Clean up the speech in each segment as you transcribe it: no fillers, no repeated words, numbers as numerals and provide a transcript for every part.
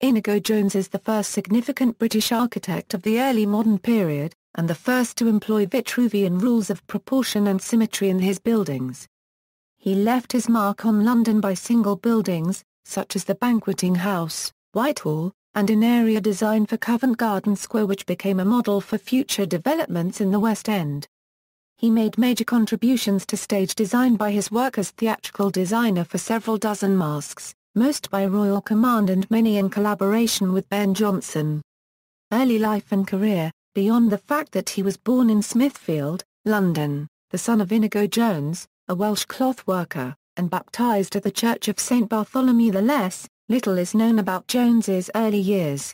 Inigo Jones is the first significant British architect of the early modern period, and the first to employ Vitruvian rules of proportion and symmetry in his buildings. He left his mark on London by single buildings, such as the Banqueting House, Whitehall, and an area design for Covent Garden Square which became a model for future developments in the West End. He made major contributions to stage design by his work as theatrical designer for several dozen masques, most by royal command and many in collaboration with Ben Jonson. Early life and career: beyond the fact that he was born in Smithfield, London, the son of Inigo Jones, a Welsh cloth worker, and baptised at the Church of St Bartholomew the Less, little is known about Jones's early years.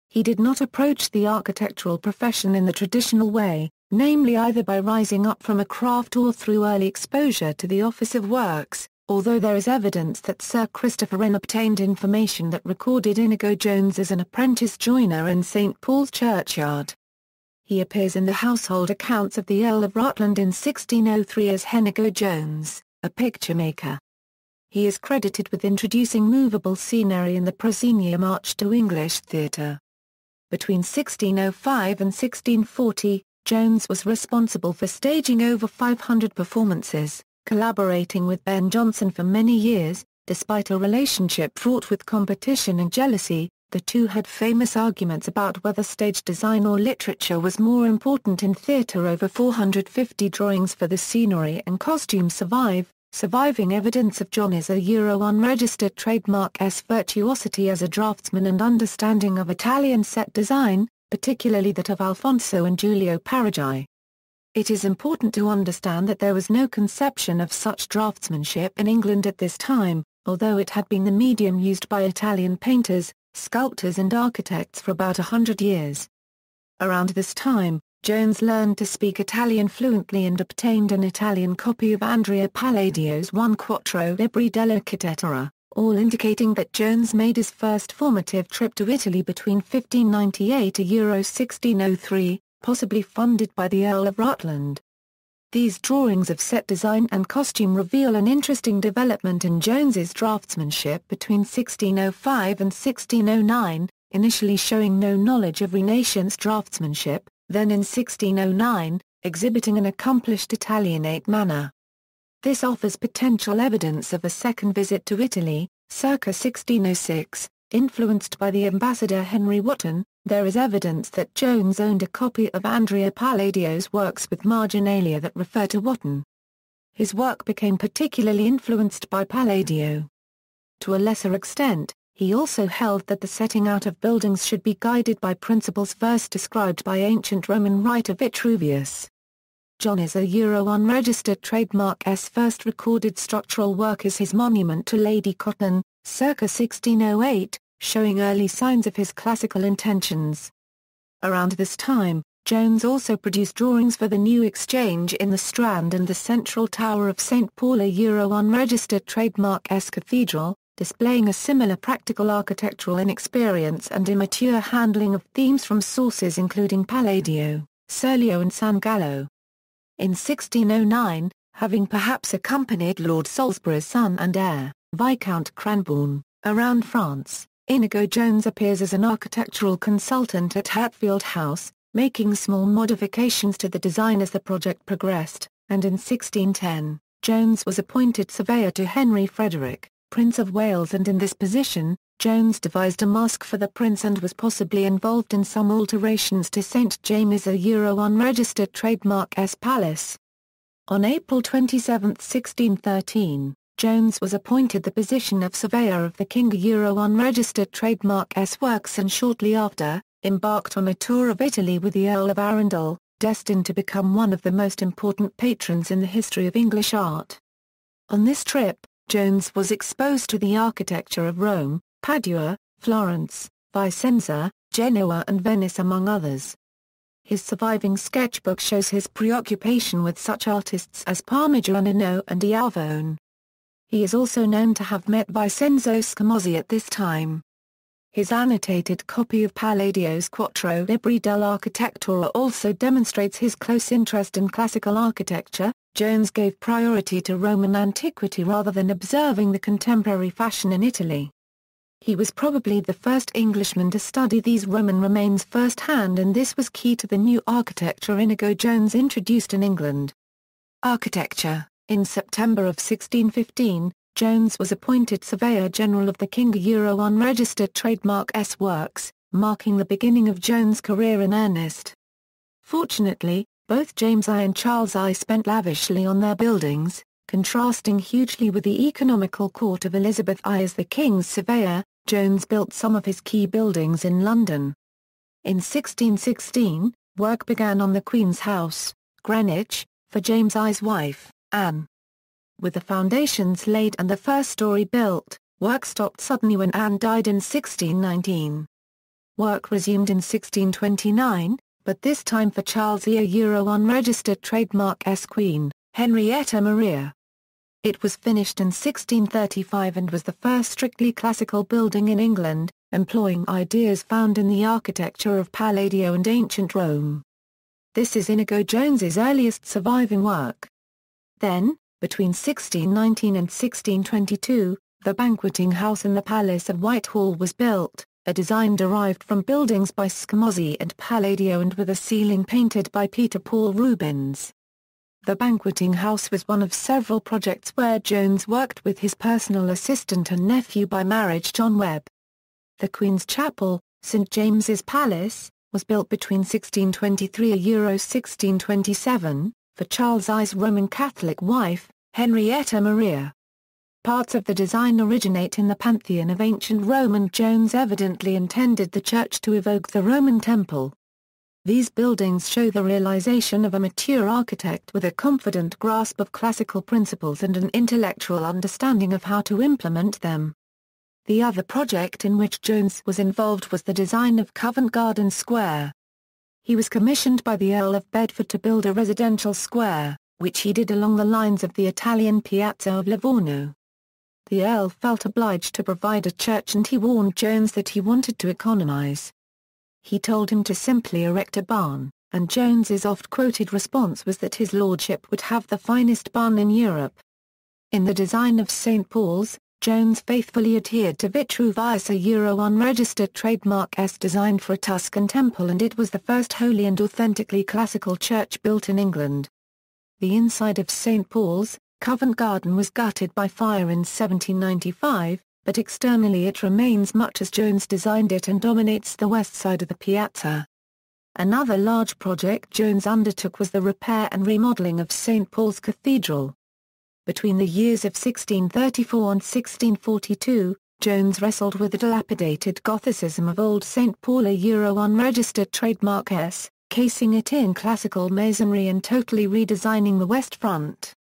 He did not approach the architectural profession in the traditional way, namely either by rising up from a craft or through early exposure to the office of works, although there is evidence that Sir Christopher Wren obtained information that recorded Inigo Jones as an apprentice joiner in St Paul's churchyard. He appears in the household accounts of the Earl of Rutland in 1603 as Inigo Jones, a picture-maker. He is credited with introducing movable scenery in the proscenium arch to English theatre. Between 1605 and 1640, Jones was responsible for staging over 500 performances, collaborating with Ben Jonson for many years. Despite a relationship fraught with competition and jealousy, the two had famous arguments about whether stage design or literature was more important in theatre. Over 450 drawings for the scenery and costumes surviving evidence of John's unregistered trademark's virtuosity as a draftsman and understanding of Italian set design, particularly that of Alfonso and Giulio Parigi. It is important to understand that there was no conception of such draftsmanship in England at this time, although it had been the medium used by Italian painters, sculptors and architects for about 100 years. Around this time, Jones learned to speak Italian fluently and obtained an Italian copy of Andrea Palladio's One Quattro Libri dell'Architettura, all indicating that Jones made his first formative trip to Italy between 1598 and 1603, possibly funded by the Earl of Rutland. These drawings of set design and costume reveal an interesting development in Jones's draftsmanship between 1605 and 1609, initially showing no knowledge of Renaissance draftsmanship, then in 1609, exhibiting an accomplished Italianate manner. This offers potential evidence of a second visit to Italy, circa 1606, influenced by the ambassador Henry Wotton. There is evidence that Jones owned a copy of Andrea Palladio's works with marginalia that refer to Wotton. His work became particularly influenced by Palladio. To a lesser extent, he also held that the setting out of buildings should be guided by principles first described by ancient Roman writer Vitruvius. John's unregistered trademark's first recorded structural work is his monument to Lady Cotton, circa 1608, showing early signs of his classical intentions. Around this time, Jones also produced drawings for the New Exchange in the Strand and the central tower of St Paul, unregistered trademark's cathedral, displaying a similar practical architectural inexperience and immature handling of themes from sources including Palladio, Serlio and San Gallo. In 1609, having perhaps accompanied Lord Salisbury's son and heir, Viscount Cranbourne, around France, Inigo Jones appears as an architectural consultant at Hatfield House, making small modifications to the design as the project progressed, and in 1610, Jones was appointed surveyor to Henry Frederick, Prince of Wales, and in this position, Jones devised a masque for the prince and was possibly involved in some alterations to St James's unregistered trademark's palace. On April 27, 1613, Jones was appointed the position of Surveyor of the King unregistered trademark's works and shortly after, embarked on a tour of Italy with the Earl of Arundel, destined to become one of the most important patrons in the history of English art. On this trip, Jones was exposed to the architecture of Rome, Padua, Florence, Vicenza, Genoa and Venice among others. His surviving sketchbook shows his preoccupation with such artists as Parmigianino and Iavone. He is also known to have met Vincenzo Scamozzi at this time. His annotated copy of Palladio's Quattro Libri dell'Architettura also demonstrates his close interest in classical architecture. Jones gave priority to Roman antiquity rather than observing the contemporary fashion in Italy. He was probably the first Englishman to study these Roman remains firsthand, and this was key to the new architecture Inigo Jones introduced in England. Architecture. In September of 1615, Jones was appointed Surveyor General of the King unregistered trademark S works, marking the beginning of Jones' career in earnest. Fortunately, both James I and Charles I spent lavishly on their buildings, contrasting hugely with the economical court of Elizabeth I as the King's Surveyor. Jones built some of his key buildings in London. In 1616, work began on the Queen's House, Greenwich, for James I's wife, Anne. With the foundations laid and the first story built, work stopped suddenly when Anne died in 1619. Work resumed in 1629, but this time for Charles I unregistered trademark S Queen, Henrietta Maria. It was finished in 1635 and was the first strictly classical building in England, employing ideas found in the architecture of Palladio and ancient Rome. This is Inigo Jones's earliest surviving work. Then, between 1619 and 1622, the Banqueting House in the Palace of Whitehall was built, a design derived from buildings by Scamozzi and Palladio and with a ceiling painted by Peter Paul Rubens. The Banqueting House was one of several projects where Jones worked with his personal assistant and nephew by marriage John Webb. The Queen's Chapel, St James's Palace, was built between 1623 and 1627, for Charles I's Roman Catholic wife, Henrietta Maria. Parts of the design originate in the pantheon of ancient Rome, and Jones evidently intended the church to evoke the Roman temple. These buildings show the realization of a mature architect with a confident grasp of classical principles and an intellectual understanding of how to implement them. The other project in which Jones was involved was the design of Covent Garden Square. He was commissioned by the Earl of Bedford to build a residential square, which he did along the lines of the Italian Piazza of Livorno. The Earl felt obliged to provide a church, and he warned Jones that he wanted to economize. He told him to simply erect a barn, and Jones's oft-quoted response was that his lordship would have the finest barn in Europe. In the design of St Paul's, Jones faithfully adhered to Vitruvius unregistered trademark S designed for a Tuscan temple, and it was the first wholly and authentically classical church built in England. The inside of St Paul's, Covent Garden was gutted by fire in 1795, but externally it remains much as Jones designed it and dominates the west side of the piazza. Another large project Jones undertook was the repair and remodeling of St Paul's Cathedral. Between the years of 1634 and 1642, Jones wrestled with the dilapidated Gothicism of Old St Paul unregistered trademark S, casing it in classical masonry and totally redesigning the west front.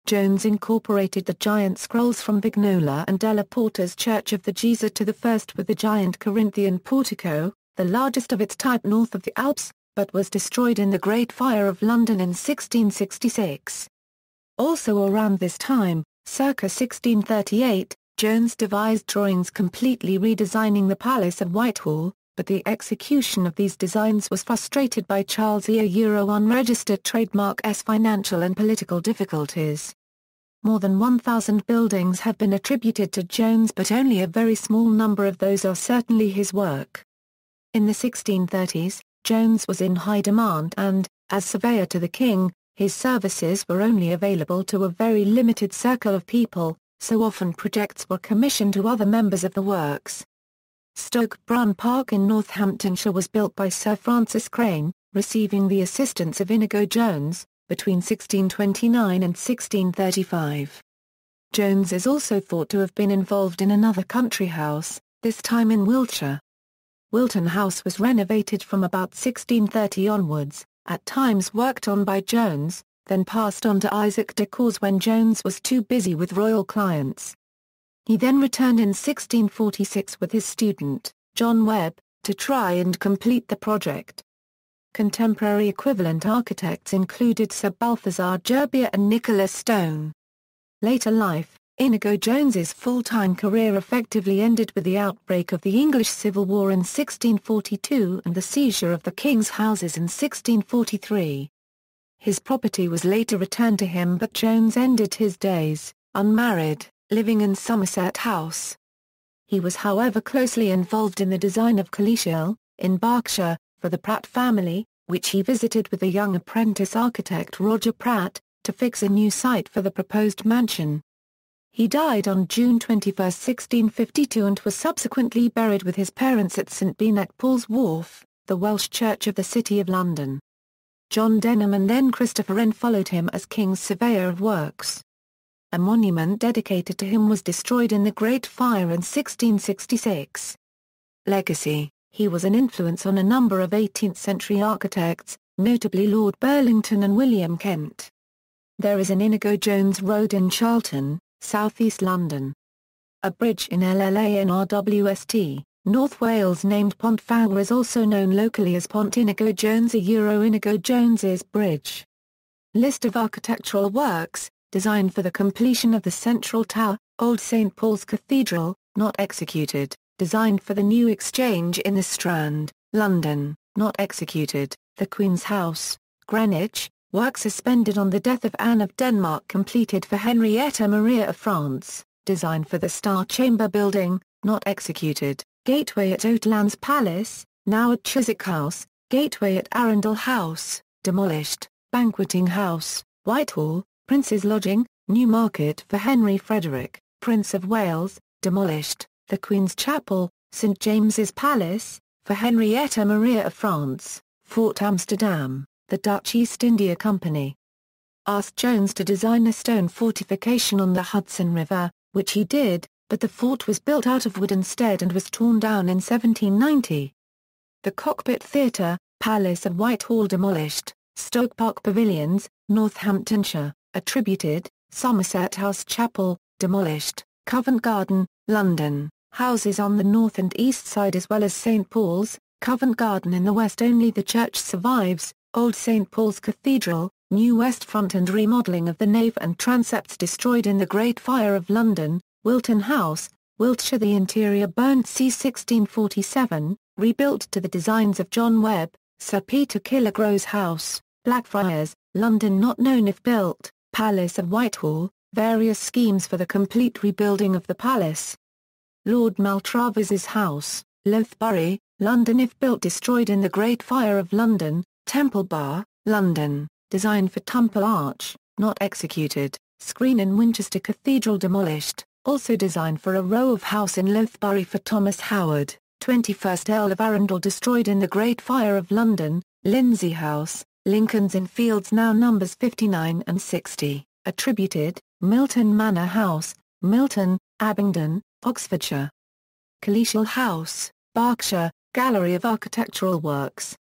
Jones incorporated the giant scrolls from Vignola and Della Porta's Church of the Gesù to the first with the giant Corinthian portico, the largest of its type north of the Alps, but was destroyed in the Great Fire of London in 1666. Also around this time, circa 1638, Jones devised drawings completely redesigning the Palace of Whitehall, but the execution of these designs was frustrated by Charles I unregistered trademark S financial and political difficulties. More than 1,000 buildings have been attributed to Jones, but only a very small number of those are certainly his work. In the 1630s, Jones was in high demand and, as surveyor to the king, his services were only available to a very limited circle of people, so often projects were commissioned to other members of the works. Stoke Brun Park in Northamptonshire was built by Sir Francis Crane, receiving the assistance of Inigo Jones, between 1629 and 1635. Jones is also thought to have been involved in another country house, this time in Wiltshire. Wilton House was renovated from about 1630 onwards, at times worked on by Jones, then passed on to Isaac de Cause when Jones was too busy with royal clients. He then returned in 1646 with his student, John Webb, to try and complete the project. Contemporary equivalent architects included Sir Balthazar Gerbier and Nicholas Stone. Later life, Inigo Jones's full-time career effectively ended with the outbreak of the English Civil War in 1642 and the seizure of the king's houses in 1643. His property was later returned to him, but Jones ended his days, unmarried, living in Somerset House. He was however closely involved in the design of Collegial, in Berkshire, for the Pratt family, which he visited with the young apprentice architect Roger Pratt, to fix a new site for the proposed mansion. He died on June 21, 1652 and was subsequently buried with his parents at St Bean Paul's Wharf, the Welsh church of the City of London. John Denham and then Christopher Wren followed him as King's Surveyor of Works. A monument dedicated to him was destroyed in the Great Fire in 1666. Legacy: he was an influence on a number of 18th-century architects, notably Lord Burlington and William Kent. There is an Inigo Jones Road in Charlton, southeast London. A bridge in LLANRWST, North Wales named Pont Fawr is also known locally as Pont Inigo Jones Inigo Jones's Bridge. List of architectural works, designed for the completion of the Central Tower, Old St Paul's Cathedral, not executed, designed for the New Exchange in the Strand, London, not executed, the Queen's House, Greenwich, work suspended on the death of Anne of Denmark completed for Henrietta Maria of France, designed for the Star Chamber building, not executed, Gateway at Oatlands Palace, now at Chiswick House, Gateway at Arundel House, demolished, Banqueting House, Whitehall, Prince's Lodging, Newmarket for Henry Frederick, Prince of Wales, demolished, the Queen's Chapel, St James's Palace, for Henrietta Maria of France, Fort Amsterdam, the Dutch East India Company. Asked Jones to design a stone fortification on the Hudson River, which he did, but the fort was built out of wood instead and was torn down in 1790. The Cockpit Theatre, Palace at Whitehall demolished, Stoke Park Pavilions, Northamptonshire, attributed, Somerset House Chapel, demolished, Covent Garden, London, houses on the north and east side as well as St Paul's, Covent Garden in the west only the church survives, Old St Paul's Cathedral, new west front and remodelling of the nave and transepts destroyed in the Great Fire of London, Wilton House, Wiltshire the interior burnt c. 1647, rebuilt to the designs of John Webb, Sir Peter Killigrew's house, Blackfriars, London not known if built, Palace of Whitehall, various schemes for the complete rebuilding of the palace. Lord Maltravers's house, Lothbury, London if built destroyed in the Great Fire of London, Temple Bar, London, designed for Temple Arch, not executed, screen in Winchester Cathedral demolished, also designed for a row of house in Lothbury for Thomas Howard, 21st Earl of Arundel destroyed in the Great Fire of London, Lindsay House, Lincoln's Inn Fields now numbers 59 and 60, attributed, Milton Manor House, Milton, Abingdon, Oxfordshire. Collegial House, Berkshire, Gallery of Architectural Works.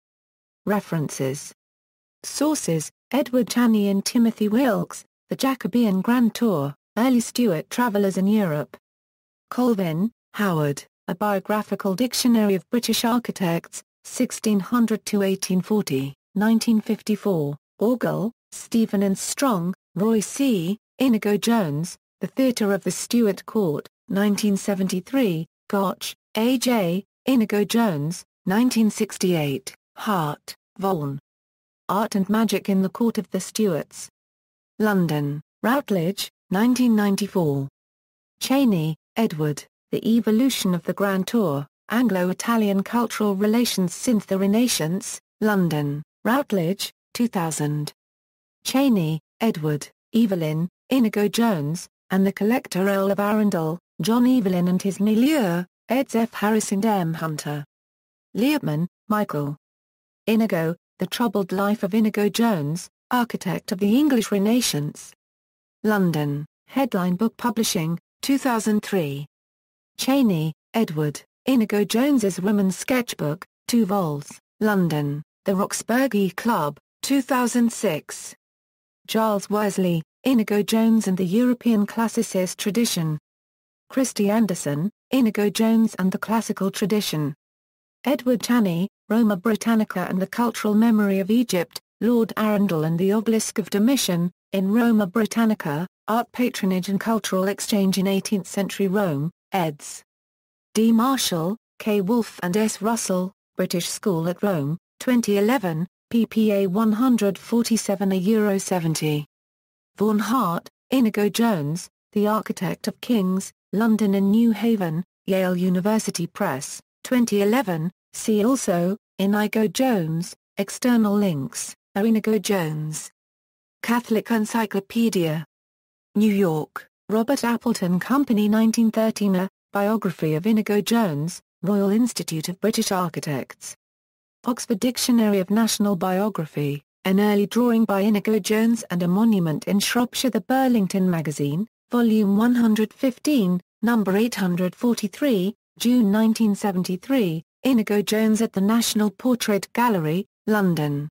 References. Sources: Edward Chaney and Timothy Wilkes, The Jacobean Grand Tour, Early Stuart Travellers in Europe. Colvin, Howard, A Biographical Dictionary of British Architects, 1600 to 1840. 1954, Orgel, Stephen and Strong, Roy C., Inigo Jones, The Theatre of the Stuart Court, 1973, Gotch, A.J., Inigo Jones, 1968, Hart, Vaughan. Art and Magic in the Court of the Stuarts. London, Routledge, 1994. Cheney, Edward, The Evolution of the Grand Tour, Anglo-Italian Cultural Relations Since the Renaissance, London. Routledge, 2000. Cheney, Edward, Evelyn, Inigo Jones, and the Collector Earl of Arundel, John Evelyn and his Milieu, eds F. Harris and M. Hunter. Liebman, Michael. Inigo, The Troubled Life of Inigo Jones, Architect of the English Renaissance. London, Headline Book Publishing, 2003. Cheney, Edward, Inigo Jones's Woman's Sketchbook, 2 vols, London. The Roxburgh Club, 2006. Giles Worsley, Inigo Jones and the European Classicist Tradition. Christy Anderson, Inigo Jones and the Classical Tradition. Edward Chaney, Roma Britannica and the Cultural Memory of Egypt, Lord Arundel and the Obelisk of Domitian, in Roma Britannica, Art Patronage and Cultural Exchange in 18th-Century Rome, eds. D. Marshall, K. Wolfe and S. Russell, British School at Rome, 2011, ppA 147 €70. Vaughan Hart, Inigo Jones, The Architect of Kings, London and New Haven, Yale University Press, 2011, see also, Inigo Jones, external links, Inigo Jones. Catholic Encyclopedia. New York, Robert Appleton Company 1913. A Biography of Inigo Jones, Royal Institute of British Architects. Oxford Dictionary of National Biography, an early drawing by Inigo Jones and a monument in Shropshire. The Burlington Magazine, Volume 115, Number 843, June 1973, Inigo Jones at the National Portrait Gallery, London.